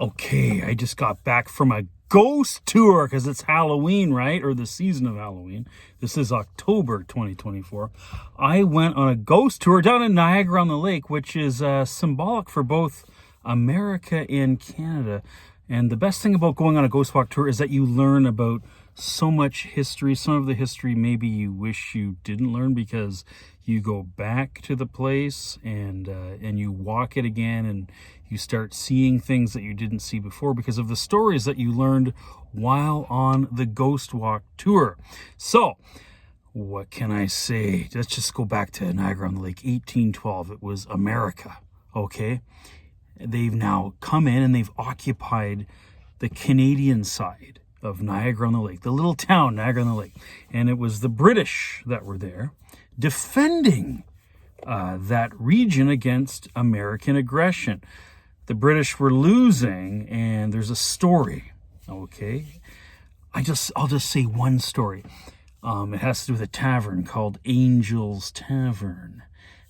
Okay, I just got back from a ghost tour because it's Halloween, right? Or the season of Halloween. This is October 2024. I went on a ghost tour down in Niagara-on-the-Lake, which is symbolic for both America and Canada. And the best thing about going on a ghost walk tour is that you learn about so much history. Some of the history maybe you wish you didn't learn because you go back to the place and you walk it again and you start seeing things that you didn't see before because of the stories that you learned while on the ghost walk tour. So what can I say? Let's just go back to Niagara-on-the-Lake, 1812. It was America, okay? They've now come in and they've occupied the Canadian side of Niagara-on-the-Lake, the little town Niagara-on-the-Lake. And it was the British that were there defending that region against American aggression. The British were losing, and there's a story, okay? I'll just say one story. It has to do with a tavern called Angel's Tavern.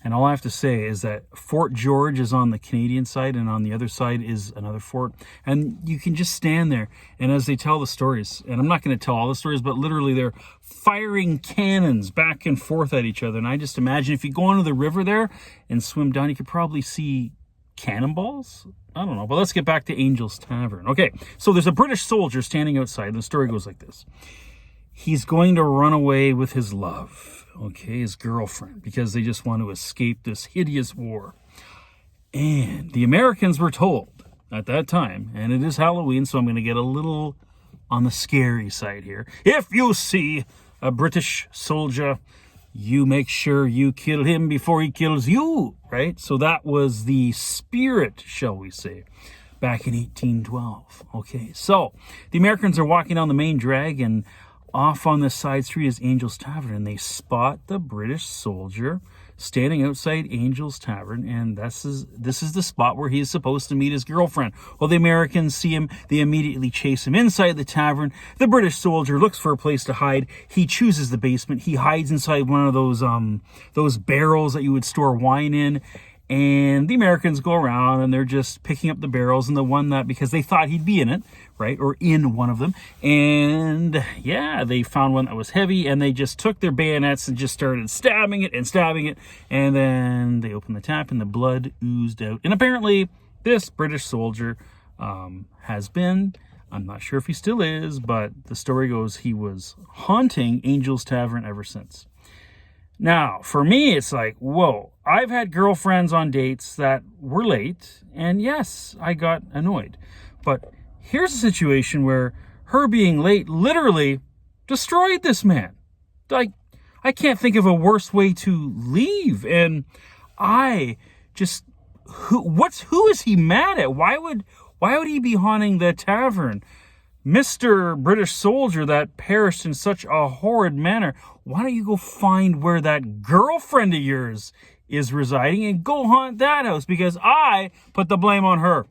And all I have to say is that Fort George is on the Canadian side, and on the other side is another fort. And you can just stand there, and as they tell the stories, and I'm not going to tell all the stories, but literally they're firing cannons back and forth at each other. And I just imagine if you go onto the river there and swim down, you could probably see cannonballs? I don't know, but let's get back to Angel's Tavern. Okay, so there's a British soldier standing outside, and the story goes like this. He's going to run away with his love, okay, his girlfriend, because they just want to escape this hideous war. And the Americans were told at that time, and it is Halloween, so I'm going to get a little on the scary side here. If you see a British soldier, you make sure you kill him before he kills you, right? So that was the spirit, shall we say, back in 1812. Okay, so the Americans are walking down the main drag, and off on the side street is Angel's Tavern, and they spot the British soldier standing outside Angel's Tavern, and this is the spot where he is supposed to meet his girlfriend. Well, the Americans see him. They immediately chase him inside the tavern. The British soldier looks for a place to hide. He chooses the basement. He hides inside one of those barrels that you would store wine in. And the Americans go around and they're just picking up the barrels, and the one that, because they thought he'd be in it, right, or in one of them. And yeah, they found one that was heavy, and they just took their bayonets and just started stabbing it. And then they opened the tap and the blood oozed out. And apparently this British soldier has been, I'm not sure if he still is, but the story goes he was haunting Angel's Tavern ever since. Now, for me, it's like, whoa, I've had girlfriends on dates that were late, and yes, I got annoyed. But here's a situation where her being late literally destroyed this man. Like, I can't think of a worse way to leave. And I just, who is he mad at? Why would he be haunting the tavern? Mr. British soldier that perished in such a horrid manner, why don't you go find where that girlfriend of yours is residing and go haunt that house? Because I put the blame on her.